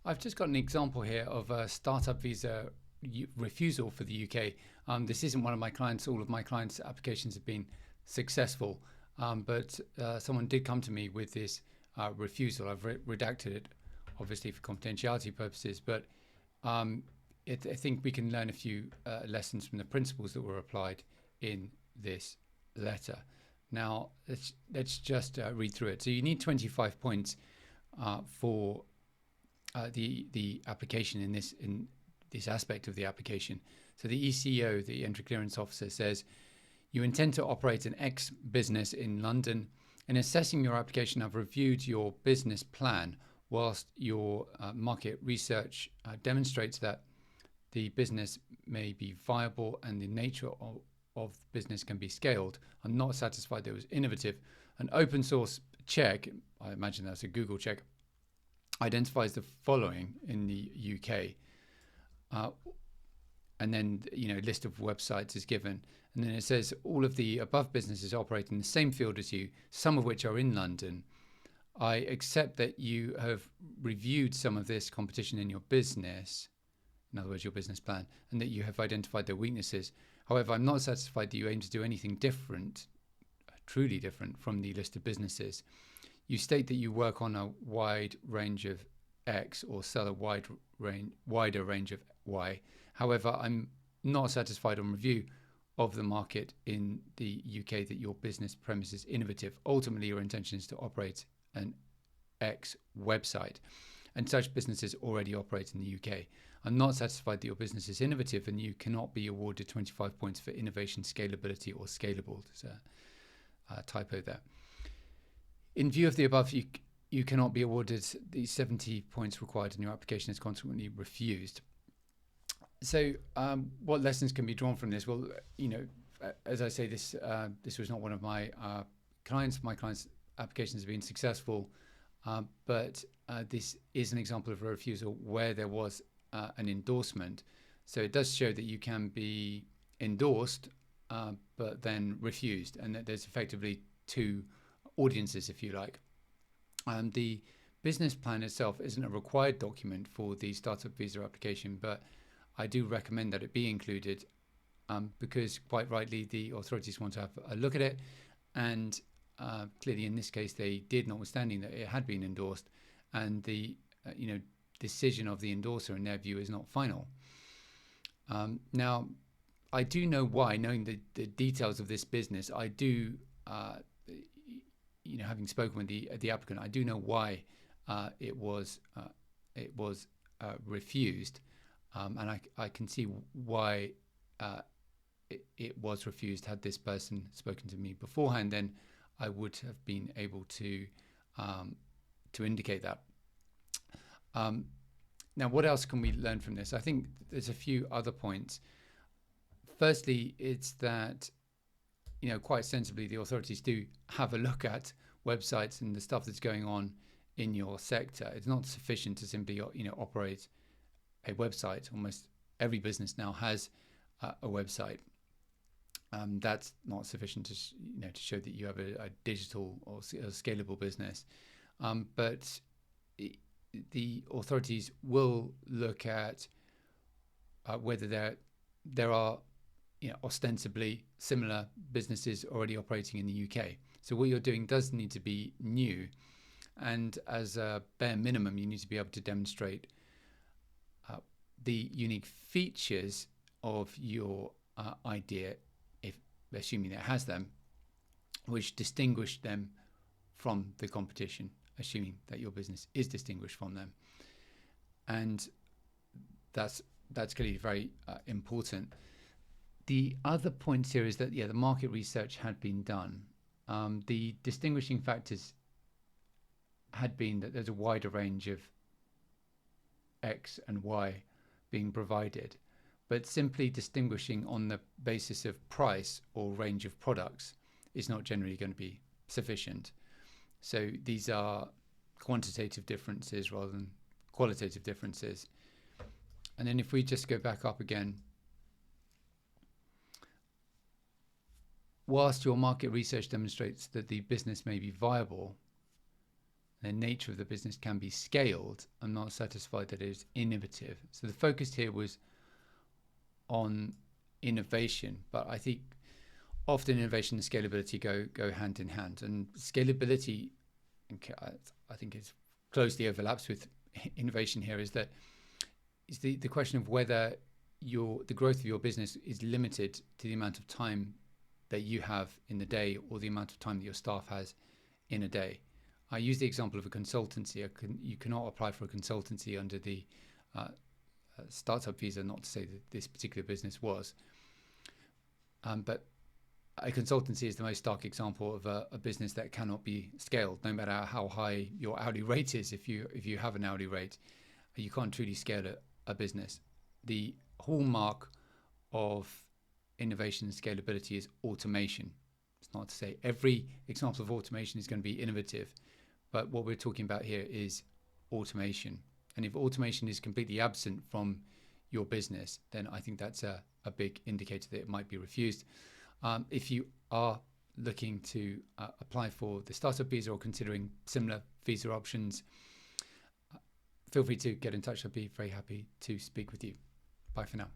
I've just got an example here of a startup visa refusal for the UK. This isn't one of my clients. All of my clients' applications have been successful, but someone did come to me with this refusal. I've redacted it, obviously for confidentiality purposes, but I think we can learn a few lessons from the principles that were applied in this letter. Now, let's just read through it. So you need 25 points for the application in this aspect of the application. So the ECO, the Entry Clearance Officer, says you intend to operate an X business in London. In assessing your application, I've reviewed your business plan. Whilst your market research demonstrates that the business may be viable and the nature of the business can be scaled, I'm not satisfied that it was innovative. An open source check, I imagine that's a Google check, identifies the following in the UK. And then, a list of websites is given. And then it says all of the above businesses operate in the same field as you, some of which are in London. I accept that you have reviewed some of this competition in your business, in other words, your business plan, and that you have identified their weaknesses. However, I'm not satisfied that you aim to do anything different, truly different from the list of businesses. You state that you work on a wide range of X or sell a wider range of Y. However, I'm not satisfied on review of the market in the UK that your business premise is innovative. Ultimately, your intention is to operate an X website, and such businesses already operate in the UK. I'm not satisfied that your business is innovative and you cannot be awarded 25 points for innovation, scalability, or scalable. There's a typo there. In view of the above, you cannot be awarded the 70 points required and your application is consequently refused. So what lessons can be drawn from this? Well, as I say, this was not one of my clients. My clients' applications have been successful, but this is an example of a refusal where there was an endorsement. So it does show that you can be endorsed, but then refused, and that there's effectively two audiences, if you like. The business plan itself isn't a required document for the startup visa application, but I do recommend that it be included because quite rightly the authorities want to have a look at it, and clearly in this case they did, notwithstanding that it had been endorsed, and the decision of the endorser in their view is not final. Now, I do know why, knowing the details of this business, I do, having spoken with the applicant, I do know why it was refused, and I can see why it was refused. Had this person spoken to me beforehand, then I would have been able to indicate that. Now, what else can we learn from this? I think there's a few other points. Firstly, it's that, quite sensibly, the authorities do have a look at websites and the stuff that's going on in your sector. It's not sufficient to simply, operate a website. Almost every business now has a website. That's not sufficient to, to show that you have a digital or a scalable business. But the authorities will look at whether there are ostensibly similar businesses already operating in the UK. So what you're doing does need to be new, and as a bare minimum you need to be able to demonstrate the unique features of your idea, if assuming it has them, which distinguish them from the competition, assuming that your business is distinguished from them. And that's clearly very important. The other point here is that, the market research had been done. The distinguishing factors had been that there's a wider range of X and Y being provided, but simply distinguishing on the basis of price or range of products is not generally going to be sufficient. So these are quantitative differences rather than qualitative differences. And then if we just go back up again, whilst your market research demonstrates that the business may be viable, the nature of the business can be scaled, I'm not satisfied that it is innovative. So the focus here was on innovation, but I think often innovation and scalability go hand in hand, and scalability, I think, is closely overlaps with innovation here. Is the question of whether the growth of your business is limited to the amount of time that you have in the day, or the amount of time that your staff has in a day. I use the example of a consultancy. You cannot apply for a consultancy under the startup visa, not to say that this particular business was, but a consultancy is the most stark example of a business that cannot be scaled, no matter how high your hourly rate is. If you have an hourly rate, you can't truly scale a business. The hallmark of innovation and scalability is automation. It's not to say every example of automation is going to be innovative, but what we're talking about here is automation. And if automation is completely absent from your business, then I think that's a big indicator that it might be refused. If you are looking to apply for the startup visa or considering similar visa options, feel free to get in touch. I'd be very happy to speak with you. Bye for now.